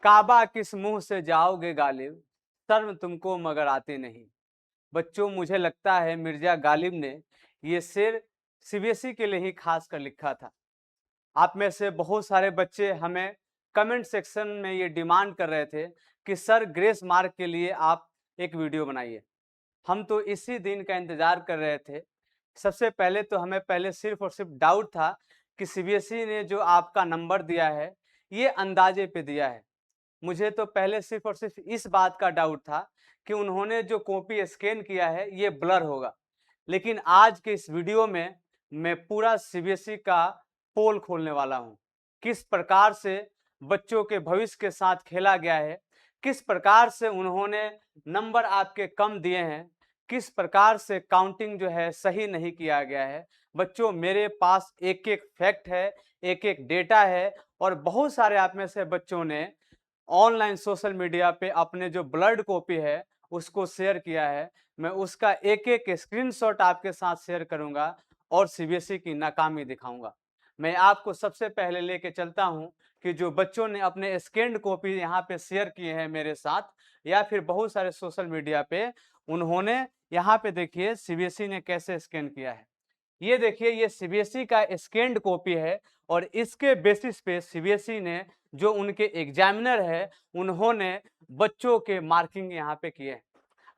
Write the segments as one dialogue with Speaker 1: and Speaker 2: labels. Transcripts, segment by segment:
Speaker 1: काबा किस मुंह से जाओगे गालिब, शर्म तुमको मगर आती नहीं। बच्चों, मुझे लगता है मिर्जा गालिब ने ये शेर सीबीएसई के लिए ही खास कर लिखा था। आप में से बहुत सारे बच्चे हमें कमेंट सेक्शन में ये डिमांड कर रहे थे कि सर ग्रेस मार्क के लिए आप एक वीडियो बनाइए। हम तो इसी दिन का इंतजार कर रहे थे। सबसे पहले तो हमें पहले सिर्फ और सिर्फ डाउट था कि सीबीएसई ने जो आपका नंबर दिया है ये अंदाजे पे दिया है। मुझे तो पहले सिर्फ और सिर्फ इस बात का डाउट था कि उन्होंने जो कॉपी स्कैन किया है ये ब्लर होगा। लेकिन आज के इस वीडियो में मैं पूरा सीबीएसई का पोल खोलने वाला हूं। किस प्रकार से बच्चों के भविष्य के साथ खेला गया है, किस प्रकार से उन्होंने नंबर आपके कम दिए हैं, किस प्रकार से काउंटिंग जो है सही नहीं किया गया है। बच्चों, मेरे पास एक एक फैक्ट है, एक एक डेटा है और बहुत सारे आप में से बच्चों ने ऑनलाइन सोशल मीडिया पे अपने जो ब्लड कॉपी है उसको शेयर किया है। मैं उसका एक एक स्क्रीनशॉट आपके साथ शेयर करूंगा और सीबीएसई की नाकामी दिखाऊंगा। मैं आपको सबसे पहले लेके चलता हूं कि जो बच्चों ने अपने स्कैन्ड कॉपी यहाँ पे शेयर किए हैं मेरे साथ या फिर बहुत सारे सोशल मीडिया पे, उन्होंने यहाँ पे देखिए सीबीएसई ने कैसे स्कैन किया है। ये देखिए, ये सीबीएसई का स्कैन्ड कॉपी है और इसके बेसिस पे सीबीएसई ने जो उनके एग्जामिनर है उन्होंने बच्चों के मार्किंग यहाँ पे किए हैं।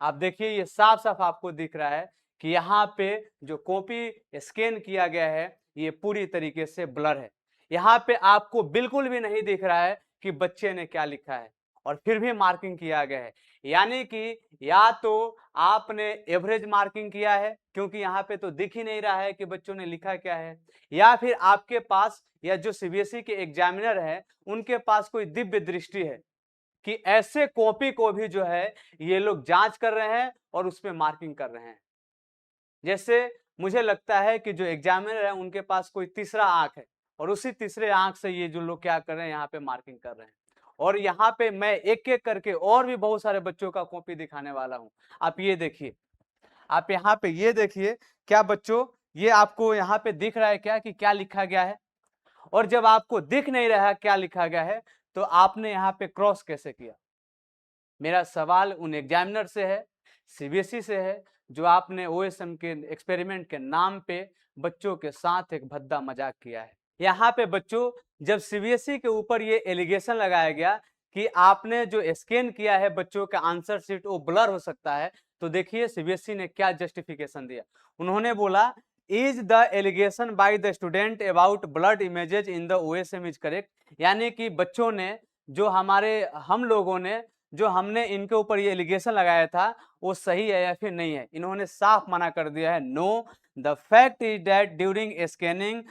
Speaker 1: आप देखिए, ये साफ साफ आपको दिख रहा है कि यहाँ पे जो कॉपी स्कैन किया गया है ये पूरी तरीके से ब्लर है। यहाँ पे आपको बिल्कुल भी नहीं दिख रहा है कि बच्चे ने क्या लिखा है और फिर भी मार्किंग किया गया है। यानी कि या तो आपने एवरेज मार्किंग किया है क्योंकि यहाँ पे तो दिख ही नहीं रहा है कि बच्चों ने लिखा क्या है, या फिर आपके पास या जो सीबीएसई के एग्जामिनर है उनके पास कोई दिव्य दृष्टि है कि ऐसे कॉपी को भी जो है ये लोग जांच कर रहे हैं और उसमें मार्किंग कर रहे हैं। जैसे मुझे लगता है कि जो एग्जामिनर है उनके पास कोई तीसरा आंख है और उसी तीसरे आंख से ये जो लोग क्या कर रहे हैं यहाँ पे मार्किंग कर रहे हैं। और यहाँ पे मैं एक एक करके और भी बहुत सारे बच्चों का कॉपी दिखाने वाला हूँ। आप ये देखिए, आप यहाँ पे ये देखिए, क्या बच्चों ये आपको यहाँ पे दिख रहा है क्या कि क्या लिखा गया है? और जब आपको दिख नहीं रहा क्या लिखा गया है तो आपने यहाँ पे क्रॉस कैसे किया? मेरा सवाल उन एग्जामिनर से है, सीबीएसई से है, जो आपने ओएसएम के एक्सपेरिमेंट के नाम पे बच्चों के साथ एक भद्दा मजाक किया है। यहाँ पे बच्चों, जब सीबीएसई के ऊपर ये एलिगेशन लगाया गया कि आपने जो स्कैन किया है बच्चों का आंसर शीट वो ब्लर हो सकता है, तो देखिए सीबीएसई ने क्या जस्टिफिकेशन दिया। उन्होंने बोला, is the allegation by the student about blood images in the OSM is correct. यानी कि बच्चों ने जो हम लोगों ने जो हमने इनके ऊपर ये एलिगेशन लगाया था वो सही है या फिर नहीं है। इन्होंने साफ मना कर दिया है, no, the fact is that during scanning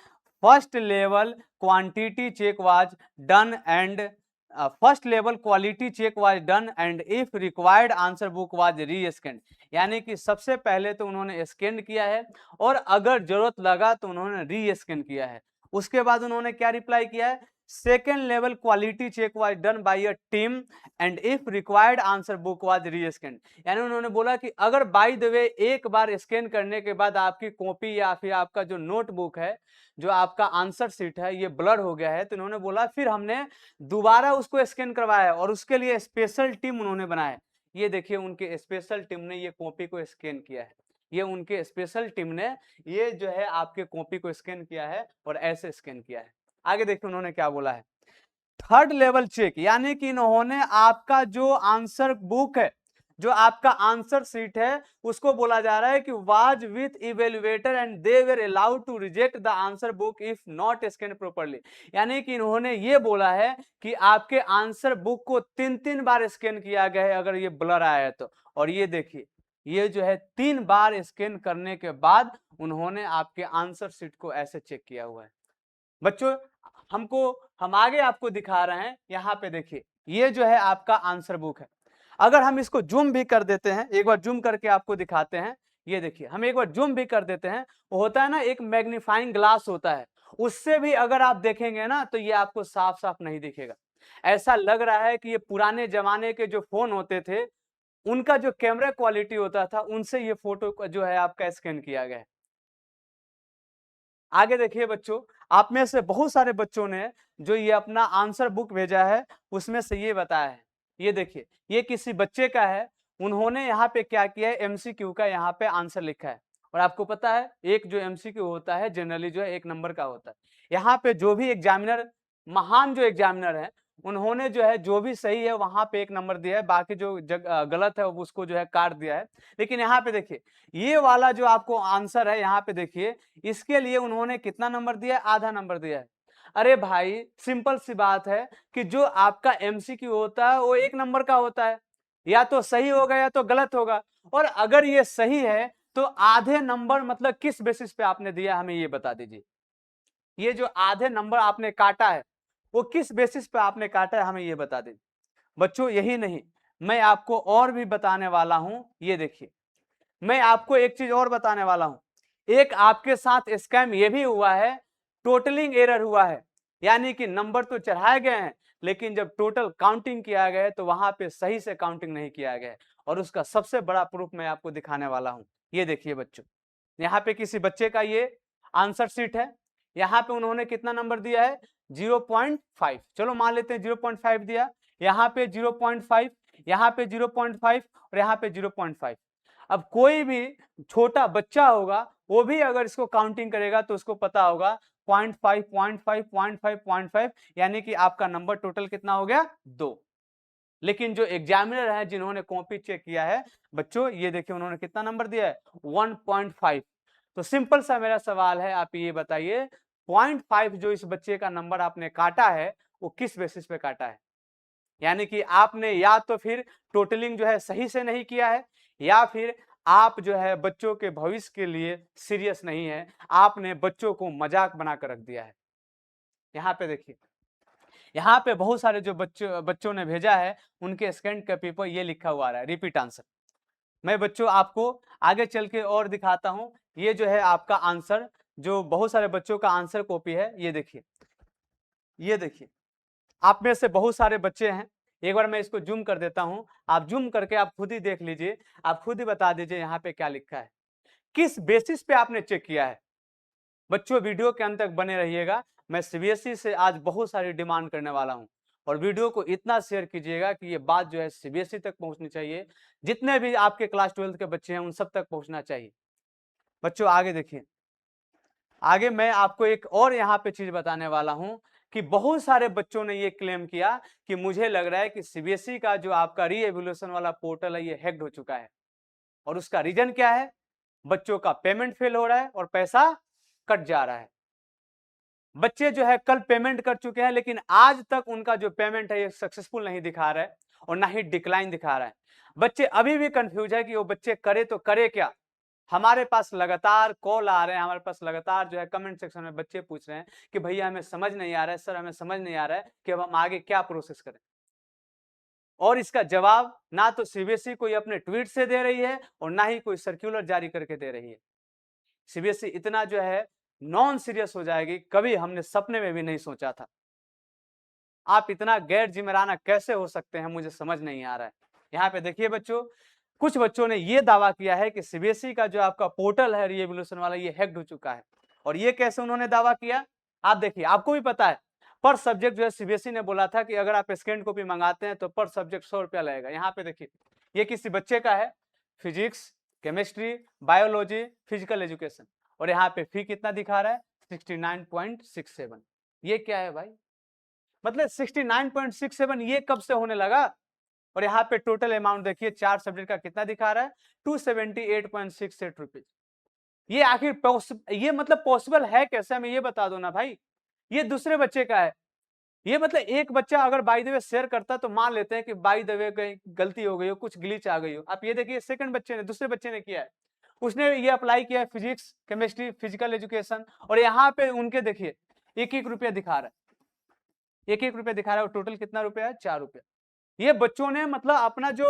Speaker 1: first level quantity check was done and first level quality check was done and if required answer book was re scan. यानी कि सबसे पहले तो उन्होंने स्कैन किया है और अगर जरूरत लगा तो उन्होंने री स्कैन किया है। उसके बाद उन्होंने क्या रिप्लाई किया है, second level quality check was done by a team and if required answer book was re scan. यानी उन्होंने बोला कि अगर बाय द वे एक बार स्कैन करने के बाद आपकी कॉपी या फिर आपका जो नोटबुक है, जो आपका आंसर शीट है, ये ब्लर हो गया है, तो उन्होंने बोला फिर हमने दोबारा उसको स्कैन करवाया और उसके लिए स्पेशल टीम उन्होंने बनाया। ये देखिए, उनके स्पेशल टीम ने ये कॉपी को स्कैन किया है। ये उनके स्पेशल टीम ने ये जो है आपके कॉपी को स्कैन किया है और ऐसे स्कैन किया है। आगे देखिए उन्होंने क्या बोला है, थर्ड लेवल चेक, यानी कि इन्होंने आपका जो आंसर बुक है, जो आपका आंसर शीट है, उसको बोला जा रहा है कि was with evaluator and they were allowed to reject the answer book if not scan properly. यानी कि इन्होंने ये बोला है कि आपके आंसर बुक को 3 बार स्कैन किया गया है अगर ये ब्लर आया है तो। और ये देखिए, ये जो है 3 बार स्कैन करने के बाद उन्होंने आपके आंसर शीट को ऐसे चेक किया हुआ है। बच्चों, हम आगे आपको दिखा रहे हैं, यहाँ पे देखिए, ये जो है आपका आंसर बुक है। अगर हम इसको जूम भी कर देते हैं, एक बार जूम करके आपको दिखाते हैं, ये देखिए, हम एक बार जूम भी कर देते हैं, वो होता है ना एक मैग्नीफाइंग ग्लास होता है, उससे भी अगर आप देखेंगे ना तो ये आपको साफ साफ नहीं दिखेगा। ऐसा लग रहा है कि ये पुराने जमाने के जो फोन होते थे उनका जो कैमरा क्वालिटी होता था उनसे ये फोटो जो है आपका स्कैन किया गया है। आगे देखिए बच्चों, आप में से बहुत सारे बच्चों ने जो ये अपना आंसर बुक भेजा है उसमें से ये बताया है। ये देखिए, ये किसी बच्चे का है, उन्होंने यहाँ पे क्या किया है, एमसीक्यू का यहाँ पे आंसर लिखा है। और आपको पता है एक जो एमसीक्यू होता है जनरली जो है 1 नंबर का होता है। यहाँ पे जो भी एग्जामिनर, महान जो एग्जामिनर है, उन्होंने जो है जो भी सही है वहां पे 1 नंबर दिया है, बाकी जो गलत है उसको जो है काट दिया है। लेकिन यहाँ पे देखिए, ये वाला जो आपको आंसर है यहाँ पे देखिए, इसके लिए उन्होंने कितना नंबर दिया है, आधा नंबर दिया है। अरे भाई सिंपल सी बात है कि जो आपका एमसीक्यू होता है वो 1 नंबर का होता है, या तो सही होगा या तो गलत होगा। और अगर ये सही है तो आधे नंबर मतलब किस बेसिस पे आपने दिया, हमें ये बता दीजिए। ये जो आधे नंबर आपने काटा है वो किस बेसिस पे आपने काटा है, हमें ये बता दीजिए। बच्चों यही नहीं, मैं आपको और भी बताने वाला हूं। ये देखिए, मैं आपको एक चीज और बताने वाला हूं। एक आपके साथ स्कैम ये भी हुआ है, टोटलिंग एरर हुआ है, यानी कि नंबर तो चढ़ाए गए हैं लेकिन जब टोटल काउंटिंग किया गया है तो वहां पे सही से काउंटिंग नहीं किया गया है। और उसका सबसे बड़ा प्रूफ मैं आपको दिखाने वाला हूं। ये देखिए बच्चों, यहाँ पे किसी बच्चे का ये आंसर शीट है, यहाँ पे उन्होंने कितना नंबर दिया है, 0.5। चलो मान लेते हैं 0.5 दिया, यहाँ पे 0.5, यहाँ पे 0.5 और यहाँ पे 0.5। अब कोई भी छोटा बच्चा होगा वो भी अगर इसको काउंटिंग करेगा तो उसको पता होगा 0.5 0.5 0.5 0.5, यानी कि आपका नंबर टोटल कितना हो गया, 2। लेकिन जो एग्जामिनर है जिन्होंने कॉपी चेक किया है बच्चों, ये देखिए उन्होंने कितना नंबर दिया है, 1.5। तो सिंपल सा मेरा सवाल है, आप ये बताइए 0.5 जो इस बच्चे का नंबर आपने काटा है वो किस बेसिस पे काटा है। यानी कि आपने या तो फिर टोटलिंग जो है सही से नहीं किया है, या फिर आप जो है बच्चों के भविष्य के लिए सीरियस नहीं है, आपने बच्चों को मजाक बनाकर रख दिया है। यहाँ पे देखिए, यहाँ पे बहुत सारे जो बच्चों ने भेजा है उनके स्कैन कॉपी पर ये लिखा हुआ आ रहा है रिपीट आंसर। मैं बच्चों आपको आगे चल के और दिखाता हूँ। ये जो है आपका आंसर, जो बहुत सारे बच्चों का आंसर कॉपी है, ये देखिए, ये देखिए, आप में से बहुत सारे बच्चे हैं। एक बार मैं इसको जूम कर देता हूं, आप जूम करके आप खुद ही देख लीजिए, आप खुद ही बता दीजिए यहाँ पे क्या लिखा है, किस बेसिस पे आपने चेक किया है। बच्चों वीडियो के अंत तक बने रहिएगा, मैं सीबीएसई से आज बहुत सारी डिमांड करने वाला हूं। और वीडियो को इतना शेयर कीजिएगा कि ये बात जो है सीबीएसई तक पहुंचनी चाहिए, जितने भी आपके क्लास 12 के बच्चे हैं उन सब तक पहुंचना चाहिए। बच्चों आगे देखिए, आगे मैं आपको एक और यहाँ पे चीज बताने वाला हूं कि बहुत सारे बच्चों ने ये क्लेम किया कि मुझे लग रहा है कि सीबीएसई का जो आपका री एवोल्यूशन वाला पोर्टल है ये हैक्ड हो चुका है। और उसका रीजन क्या है, बच्चों का पेमेंट फेल हो रहा है और पैसा कट जा रहा है। बच्चे जो है कल पेमेंट कर चुके हैं लेकिन आज तक उनका जो पेमेंट है ये सक्सेसफुल नहीं दिखा रहा है और ना ही डिक्लाइन दिखा रहा है। बच्चे अभी भी कंफ्यूज है कि वो बच्चे करे तो करे क्या। हमारे पास लगातार कॉल आ रहे हैं, हमारे पास लगातार जो है कमेंट सेक्शन में बच्चे पूछ रहे हैं कि भैया हमें समझ नहीं आ रहा है, सर हमें समझ नहीं आ रहा है कि अब हम आगे क्या प्रोसेस करें। और इसका जवाब ना तो सीबीएसई कोई अपने ट्वीट से दे रही है और ना ही कोई सर्कुलर जारी करके दे रही है। सीबीएसई इतना जो है नॉन सीरियस हो जाएगी, कभी हमने सपने में भी नहीं सोचा था। आप इतना गैर जिम्मेदाराना कैसे हो सकते हैं, मुझे समझ नहीं आ रहा है। यहाँ पे देखिए बच्चों, कुछ बच्चों ने ये दावा किया है कि सीबीएसई का जो आपका पोर्टल है री एवोल्यूशन वाला ये हैक्ड हो चुका है। और ये कैसे उन्होंने दावा किया, आप देखिए, आपको भी पता है पर सब्जेक्ट जो है सीबीएसई ने बोला था कि अगर आप स्कैन कॉपी मंगाते हैं तो पर सब्जेक्ट 100 रुपया लगेगा। यहाँ पे देखिए, ये किसी बच्चे का है, physics, chemistry, biology, physical education, और यहाँ पे फी कितना दिखा रहा है, 69.67। ये क्या है भाई, मतलब 69.67 ये कब से होने लगा। और यहाँ पे टोटल अमाउंट देखिए 4 सब्जेक्ट का कितना दिखा रहा है, 278.68 रुपीज। ये आखिर ये मतलब पॉसिबल है कैसे, हमें ये बता दो ना भाई। ये दूसरे बच्चे का है, ये मतलब एक बच्चा अगर बाय द वे शेयर करता तो मान लेते हैं कि बाय द वे कहीं गलती हो गई हो, कुछ ग्लिच आ गई हो। आप ये देखिए सेकंड बच्चे ने, दूसरे बच्चे ने किया है, उसने ये अप्लाई किया है फिजिक्स, केमिस्ट्री, फिजिकल एजुकेशन, और यहाँ पे उनके देखिए 1-1 रुपया दिखा रहा है, 1-1 रुपया दिखा रहा है, और टोटल कितना रुपया है, 4 रुपया। ये बच्चों ने मतलब अपना जो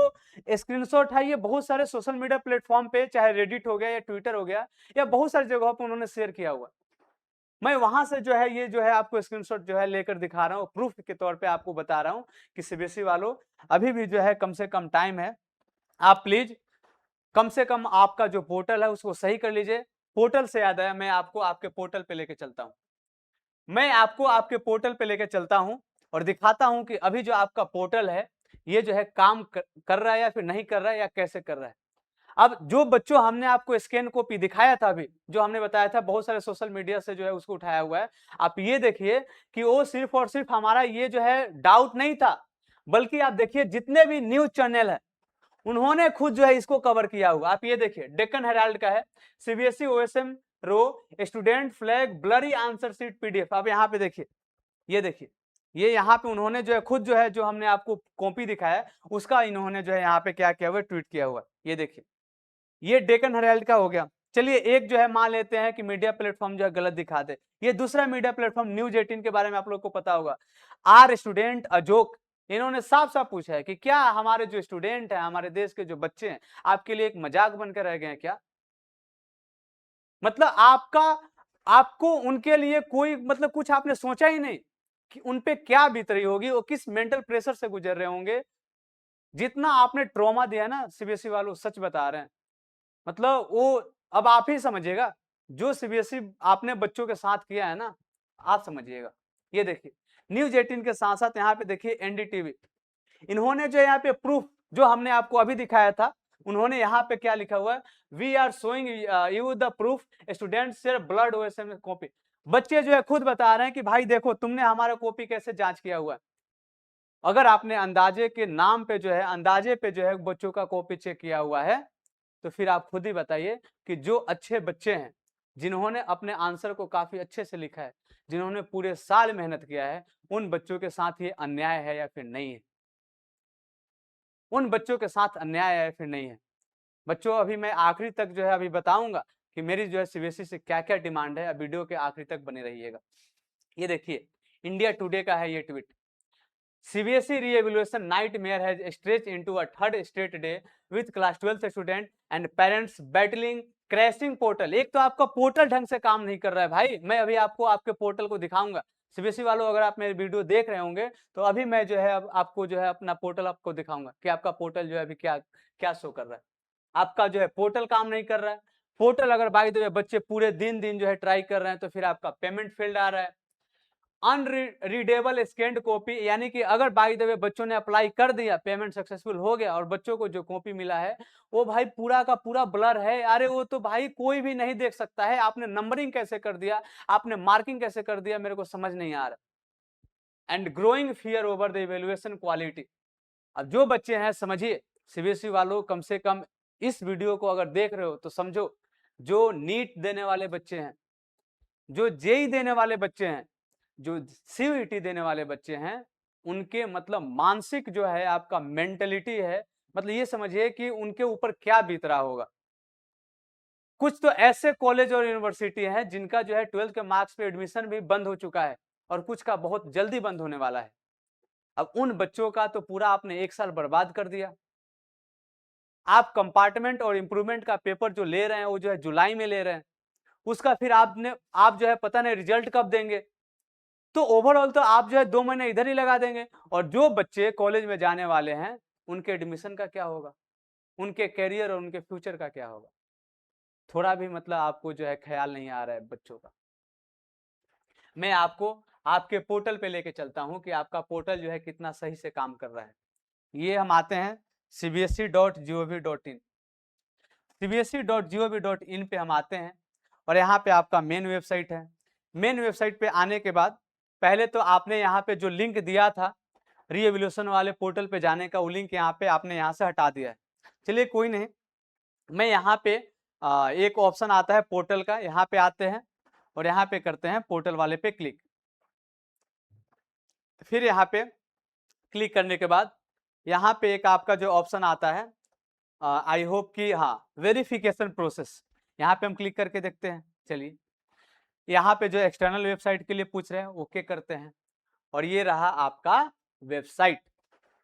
Speaker 1: स्क्रीनशॉट है ये बहुत सारे सोशल मीडिया प्लेटफॉर्म पे, चाहे रेडिट हो गया या ट्विटर हो गया या बहुत सारी जगहों पे उन्होंने शेयर किया हुआ। मैं वहां से जो है ये जो है आपको स्क्रीनशॉट जो है लेकर दिखा रहा हूँ, प्रूफ के तौर पे आपको बता रहा हूँ कि सीबीएसई वालों अभी भी जो है कम से कम टाइम है, आप प्लीज कम से कम आपका जो पोर्टल है उसको सही कर लीजिए। पोर्टल से याद आया, मैं आपको आपके पोर्टल पे लेके चलता हूँ। मैं आपको आपके पोर्टल पे लेके चलता हूँ और दिखाता हूँ कि अभी जो आपका पोर्टल है ये जो है काम कर रहा है या फिर नहीं कर रहा है या कैसे कर रहा है। अब जो बच्चों हमने आपको स्कैन कॉपी दिखाया था, अभी जो हमने बताया था, बहुत सारे सोशल मीडिया से जो है उसको उठाया हुआ है। आप ये देखिए कि वो सिर्फ और सिर्फ हमारा ये जो है डाउट नहीं था, बल्कि आप देखिए जितने भी न्यूज चैनल है उन्होंने खुद जो है इसको कवर किया हुआ। आप ये देखिए डेक्कन हेराल्ड का है, CBSE OSM row student flag blurry answer sheet PDF. आप यहाँ पे देखिए, ये देखिए, ये यहाँ पे उन्होंने जो है खुद जो है, जो हमने आपको कॉपी दिखाया उसका इन्होंने जो है यहाँ पे क्या किया हुआ, ट्वीट किया हुआ। ये देखिए, ये डेक्कन हेराल्ड का हो गया। चलिए एक जो है मान लेते हैं कि मीडिया प्लेटफॉर्म जो है गलत दिखा दे। ये दूसरा मीडिया प्लेटफॉर्म न्यूज 18 के बारे में आप लोग को पता होगा। आर स्टूडेंट अजोक, इन्होंने साफ साफ पूछा है कि क्या हमारे जो स्टूडेंट है, हमारे देश के जो बच्चे हैं, आपके लिए एक मजाक बनकर रह गए हैं क्या? मतलब आपको उनके लिए कोई मतलब कुछ आपने सोचा ही नहीं कि उनपे क्या बीत रही होगी, वो किस मेंटल प्रेशर से गुजर रहे होंगे। जितना आपने ट्रॉमा दिया ना सीबीएसई वालों, सच बता रहे हैं, मतलब वो अब आप ही समझिएगा जो सीबीएसई आपने बच्चों के साथ किया है ना, आप समझिएगा। ये देखिए न्यूज 18 के साथ साथ यहाँ पे देखिए एनडीटीवी, इन्होंने जो यहाँ पे प्रूफ जो हमने आपको अभी दिखाया था, उन्होंने यहाँ पे क्या लिखा हुआ है, we are showing you the proof student share blood OSM copy. बच्चे जो है खुद बता रहे हैं कि भाई देखो तुमने हमारा कॉपी कैसे जांच किया हुआ है। अगर आपने अंदाजे के नाम पे जो है, अंदाजे पे जो है बच्चों का कॉपी चेक किया हुआ है, तो फिर आप खुद ही बताइए कि जो अच्छे बच्चे हैं, जिन्होंने अपने आंसर को काफी अच्छे से लिखा है, जिन्होंने पूरे साल मेहनत किया है, उन बच्चों के साथ ये अन्याय है या फिर नहीं है? उन बच्चों के साथ अन्याय है या फिर नहीं है? बच्चों अभी मैं आखिरी तक जो है अभी बताऊंगा कि मेरी जो है सीबीएसई से क्या क्या डिमांड है। अब वीडियो के आखिरी तक बने रहिएगा। ये देखिए इंडिया टुडे का है ये tweet, CBSE re-evaluation nightmare has stretched into a third straight day with class 12 student and parents battling crashing portal। एक तो आपका पोर्टल ढंग से काम नहीं कर रहा है भाई। मैं अभी आपको आपके पोर्टल को दिखाऊंगा। सीबीएसई वालों अगर आप मेरी वीडियो देख रहे होंगे तो अभी मैं जो है अब आपको जो है अपना पोर्टल आपको दिखाऊंगा कि आपका पोर्टल जो है अभी क्या क्या शो कर रहा है। आपका जो है पोर्टल काम नहीं कर रहा है। पोर्टल अगर बाय द वे बच्चे पूरे दिन जो है ट्राई कर रहे हैं तो फिर आपका पेमेंट फेल्ड आ रहा है। अनरीडेबल स्कैन्ड कॉपी, यानी कि अगर बाय द वे बच्चों ने अप्लाई कर दिया, पेमेंट सक्सेसफुल हो गया और बच्चों को जो कॉपी मिला है वो भाई पूरा का पूरा ब्लर है। अरे वो तो भाई कोई भी नहीं देख सकता है। आपने नंबरिंग कैसे कर दिया, आपने मार्किंग कैसे कर दिया, मेरे को समझ नहीं आ रहा। And growing fear over the evaluation quality. अब जो बच्चे हैं समझिए, सीबीएसई वालों कम से कम इस वीडियो को अगर देख रहे हो तो समझो, जो नीट देने वाले बच्चे हैं, जो जेई देने वाले बच्चे हैं, जो सीयूईटी देने वाले बच्चे हैं, उनके मतलब मानसिक जो है आपका मेंटलिटी है, मतलब ये समझिए कि उनके ऊपर क्या बीत रहा होगा। कुछ तो ऐसे कॉलेज और यूनिवर्सिटी हैं जिनका जो है 12th के मार्क्स पे एडमिशन भी बंद हो चुका है और कुछ का बहुत जल्दी बंद होने वाला है। अब उन बच्चों का तो पूरा आपने एक साल बर्बाद कर दिया। आप कंपार्टमेंट और इंप्रूवमेंट का पेपर जो ले रहे हैं वो जो है जुलाई में ले रहे हैं, उसका फिर आप जो है पता नहीं रिजल्ट कब देंगे। तो ओवरऑल तो आप जो है 2 महीने इधर ही लगा देंगे। और जो बच्चे कॉलेज में जाने वाले हैं उनके एडमिशन का क्या होगा, उनके करियर और उनके फ्यूचर का क्या होगा? थोड़ा भी मतलब आपको जो है ख्याल नहीं आ रहा है बच्चों का। मैं आपको आपके पोर्टल पे लेके चलता हूं कि आपका पोर्टल जो है कितना सही से काम कर रहा है। ये हम आते हैं cbse.gov.in, cbse.gov.in पे हम आते हैं और यहाँ पे आपका मेन वेबसाइट है। मेन वेबसाइट पे आने के बाद पहले तो आपने यहाँ पे जो लिंक दिया था री-एवल्यूशन वाले पोर्टल पे जाने का, वो लिंक यहाँ पे आपने यहाँ से हटा दिया है। चलिए कोई नहीं, मैं यहाँ पे एक ऑप्शन आता है पोर्टल का, यहाँ पे आते हैं और यहाँ पे करते हैं पोर्टल वाले पे क्लिक। फिर यहाँ पे क्लिक करने के बाद यहाँ पे एक आपका जो ऑप्शन आता है, आई होप कि हाँ, वेरिफिकेशन प्रोसेस, यहाँ पे हम क्लिक करके देखते हैं। चलिए यहाँ पे जो एक्सटर्नल वेबसाइट के लिए पूछ रहे हैं ओके करते हैं और ये रहा आपका वेबसाइट।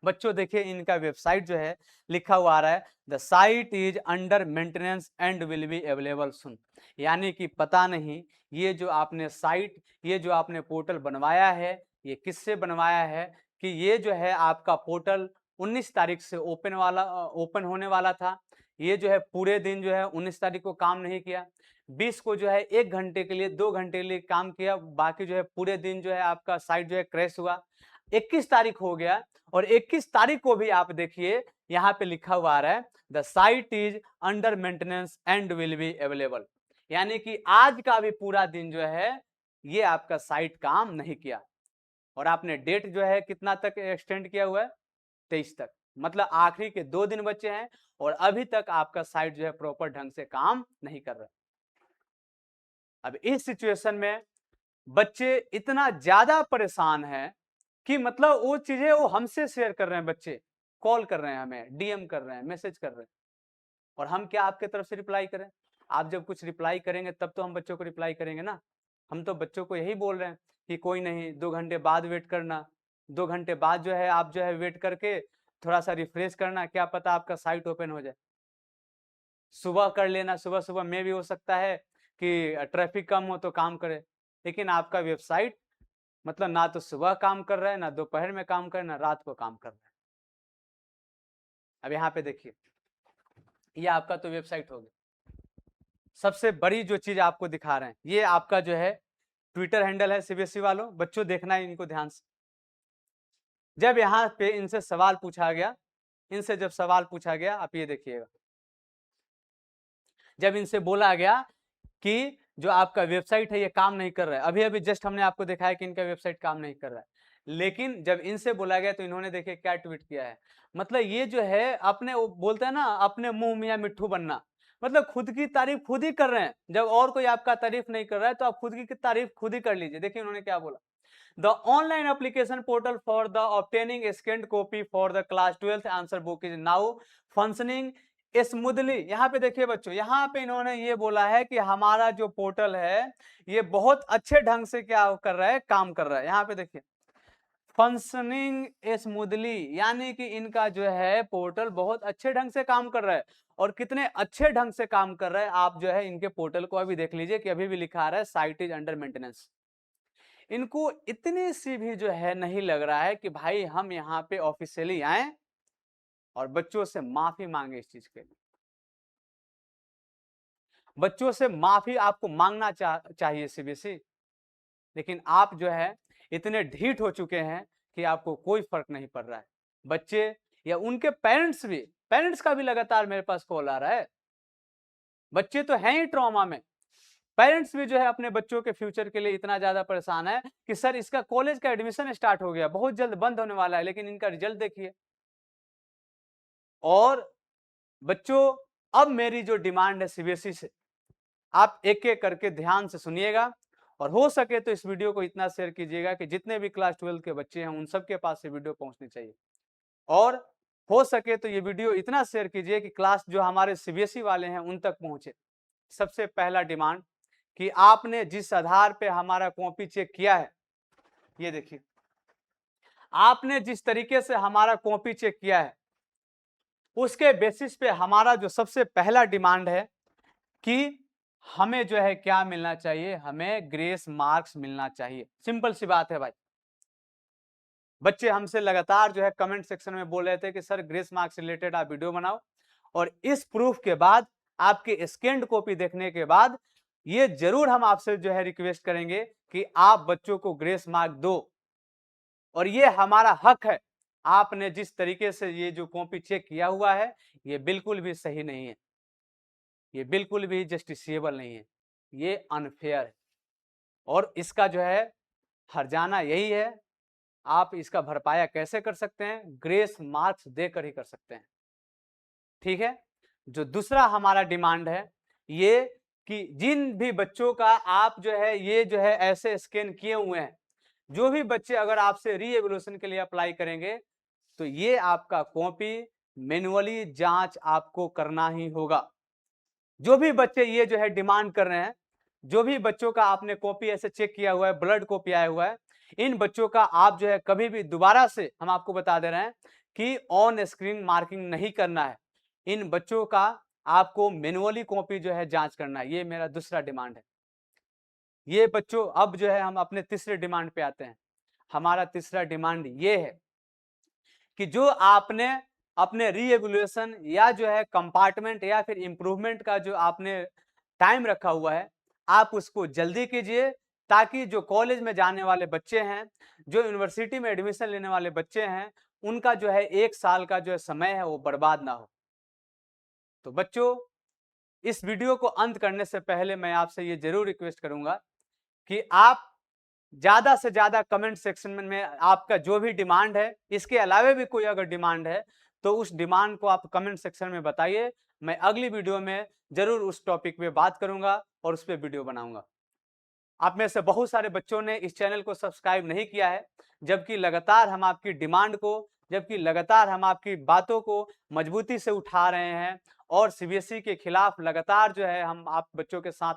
Speaker 1: बच्चों देखिए इनका वेबसाइट जो है लिखा हुआ आ रहा है, the site is under maintenance and will be available soon. यानी कि पता नहीं ये जो आपने साइट, ये जो आपने पोर्टल बनवाया है, ये किससे बनवाया है कि ये जो है आपका पोर्टल 19 तारीख से ओपन होने वाला था। ये जो है पूरे दिन जो है 19 तारीख को काम नहीं किया। 20 को जो है 1 घंटे के लिए 2 घंटे के लिए काम किया, बाकी जो है पूरे दिन जो है आपका साइट जो है क्रैश हुआ। 21 तारीख हो गया और 21 तारीख को भी आप देखिए यहाँ पे लिखा हुआ आ रहा है the site is under maintenance and will be available, यानी कि आज का भी पूरा दिन जो है ये आपका साइट काम नहीं किया और आपने डेट जो है कितना तक एक्सटेंड किया हुआ है 23 तक, मतलब आखिरी के 2 दिन बचे हैं और अभी तक आपका साइट जो है प्रॉपर ढंग से काम नहीं कर रहा। अब इस सिचुएशन में बच्चे इतना ज्यादा परेशान हैं कि मतलब वो चीजें वो हमसे शेयर कर रहे हैं, बच्चे कॉल कर रहे हैं, हमें डीएम कर रहे हैं, मैसेज कर रहे हैं और हम क्या आपके तरफ से रिप्लाई करें? आप जब कुछ रिप्लाई करेंगे तब तो हम बच्चों को रिप्लाई करेंगे ना। हम तो बच्चों को यही बोल रहे हैं कि कोई नहीं, 2 घंटे बाद वेट करना, 2 घंटे बाद जो है आप जो है वेट करके थोड़ा सा रिफ्रेश करना, क्या पता आपका साइट ओपन हो जाए। सुबह कर लेना, सुबह सुबह में भी हो सकता है कि ट्रैफिक कम हो तो काम करे, लेकिन आपका वेबसाइट मतलब ना तो सुबह काम कर रहा है, ना दोपहर में काम कर रहा है, ना रात को काम कर रहा है। अब यहाँ पे देखिए ये आपका तो वेबसाइट हो गया। सबसे बड़ी जो चीज आपको दिखा रहे हैं ये आपका जो है ट्विटर हैंडल है। सीबीएसई वालों, बच्चों देखना है इनको ध्यान से। जब यहाँ पे इनसे सवाल पूछा गया, इनसे जब सवाल पूछा गया, आप ये देखिएगा, जब इनसे बोला गया कि जो आपका वेबसाइट है ये काम नहीं कर रहा है, अभी अभी जस्ट हमने आपको दिखाया कि इनका वेबसाइट काम नहीं कर रहा है, लेकिन जब इनसे बोला गया तो इन्होंने देखिए क्या ट्वीट किया है। मतलब ये जो है अपने, वो बोलते हैं ना अपने मुंह मियां मिट्ठू बनना, मतलब खुद की तारीफ खुद ही कर रहे हैं। जब और कोई आपका तारीफ नहीं कर रहा है तो आप खुद की तारीफ खुद ही कर लीजिए। देखिए उन्होंने क्या बोला, the online application portal for the obtaining scanned copy for the class 12th answer book is now functioning smoothly. यहाँ पे देखिए बच्चों, यहाँ पे इन्होंने ये बोला है कि हमारा जो पोर्टल है ये बहुत अच्छे ढंग से क्या कर रहा है, काम कर रहा है। यहाँ पे देखिए फंक्शनिंग स्मूथली, यानी कि इनका जो है पोर्टल बहुत अच्छे ढंग से काम कर रहा है। और कितने अच्छे ढंग से काम कर रहा है आप जो है इनके पोर्टल को अभी देख लीजिए कि अभी भी लिखा आ रहा है साइट इज अंडर मेंटेनेंस। इनको इतनी सी भी जो है नहीं लग रहा है कि भाई हम यहाँ पे ऑफिशियली आए और बच्चों से माफी मांगे इस चीज के लिए। बच्चों से माफी आपको मांगना चाहिए सीबीएसई, लेकिन आप जो है इतने ढीठ हो चुके हैं कि आपको कोई फर्क नहीं पड़ रहा है। बच्चे या उनके पेरेंट्स भी, पेरेंट्स का भी लगातार मेरे पास कॉल आ रहा है। बच्चे तो हैं ही ट्रॉमा में, पेरेंट्स भी जो है अपने बच्चों के फ्यूचर के लिए इतना ज्यादा परेशान है कि सर इसका कॉलेज का एडमिशन स्टार्ट हो गया, बहुत जल्द बंद होने वाला है, लेकिन इनका रिजल्ट देखिए। और बच्चों अब मेरी जो डिमांड है सीबीएसई से, आप एक एक करके ध्यान से सुनिएगा और हो सके तो इस वीडियो को इतना शेयर कीजिएगा कि जितने भी क्लास 12 के बच्चे हैं उन सबके पास ये वीडियो पहुंचनी चाहिए। और हो सके तो ये वीडियो इतना शेयर कीजिए कि क्लास जो हमारे सीबीएसई वाले हैं उन तक पहुंचे। सबसे पहला डिमांड कि आपने जिस आधार पे हमारा कॉपी चेक किया है, ये देखिए आपने जिस तरीके से हमारा कॉपी चेक किया है उसके बेसिस पे हमारा जो सबसे पहला डिमांड है कि हमें जो है क्या मिलना चाहिए, हमें ग्रेस मार्क्स मिलना चाहिए। सिंपल सी बात है भाई। बच्चे हमसे लगातार जो है कमेंट सेक्शन में बोल रहे थे कि सर ग्रेस मार्क्स रिलेटेड आप वीडियो बनाओ, और इस प्रूफ के बाद, आपके स्कैन्ड कॉपी देखने के बाद ये जरूर हम आपसे जो है रिक्वेस्ट करेंगे कि आप बच्चों को ग्रेस मार्क दो, और ये हमारा हक है। आपने जिस तरीके से ये जो कॉपी चेक किया हुआ है ये बिल्कुल भी सही नहीं है, ये बिल्कुल भी जस्टिसेबल नहीं है, ये अनफेयर है और इसका जो है हर्जाना यही है। आप इसका भरपाया कैसे कर सकते हैं? ग्रेस मार्क्स देकर ही कर सकते हैं। ठीक है। जो दूसरा हमारा डिमांड है ये कि जिन भी बच्चों का आप जो है ये जो है ऐसे स्कैन किए हुए हैं, जो भी बच्चे अगर आपसे रीएवल्यूशन के लिए अप्लाई करेंगे तो ये आपका कॉपी मैन्युअली जांच आपको करना ही होगा। जो भी बच्चे ये जो है डिमांड कर रहे हैं, जो भी बच्चों का आपने कॉपी ऐसे चेक किया हुआ है, ब्लड कॉपी आया हुआ है, इन बच्चों का आप जो है कभी भी दोबारा से, हम आपको बता दे रहे हैं कि ऑन स्क्रीन मार्किंग नहीं करना है। इन बच्चों का आपको मैन्युअली कॉपी जो है जांच करना है। ये मेरा दूसरा डिमांड है। ये बच्चों अब जो है हम अपने तीसरे डिमांड पे आते हैं। हमारा तीसरा डिमांड ये है कि जो आपने अपने रीएवल्यूएशन या जो है कंपार्टमेंट या फिर इंप्रूवमेंट का जो आपने टाइम रखा हुआ है, आप उसको जल्दी कीजिए, ताकि जो कॉलेज में जाने वाले बच्चे हैं, जो यूनिवर्सिटी में एडमिशन लेने वाले बच्चे हैं, उनका जो है 1 साल का जो है समय है वो बर्बाद ना हो। तो बच्चों, इस वीडियो को अंत करने से पहले मैं आपसे ये ज़रूर रिक्वेस्ट करूँगा कि आप ज़्यादा से ज़्यादा कमेंट सेक्शन में आपका जो भी डिमांड है, इसके अलावा भी कोई अगर डिमांड है, तो उस डिमांड को आप कमेंट सेक्शन में बताइए। मैं अगली वीडियो में ज़रूर उस टॉपिक पे बात करूँगा और उस पे वीडियो बनाऊँगा। आप में से बहुत सारे बच्चों ने इस चैनल को सब्सक्राइब नहीं किया है, जबकि लगातार हम आपकी डिमांड को, जबकि लगातार हम आपकी बातों को मजबूती से उठा रहे हैं और सीबीएसई के खिलाफ लगातार जो है हम आप बच्चों के साथ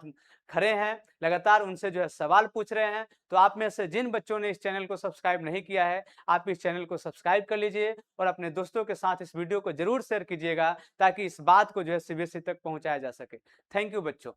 Speaker 1: खड़े हैं, लगातार उनसे जो है सवाल पूछ रहे हैं। तो आप में से जिन बच्चों ने इस चैनल को सब्सक्राइब नहीं किया है, आप इस चैनल को सब्सक्राइब कर लीजिए और अपने दोस्तों के साथ इस वीडियो को ज़रूर शेयर कीजिएगा, ताकि इस बात को जो है सीबीएसई तक पहुँचाया जा सके। थैंक यू बच्चों।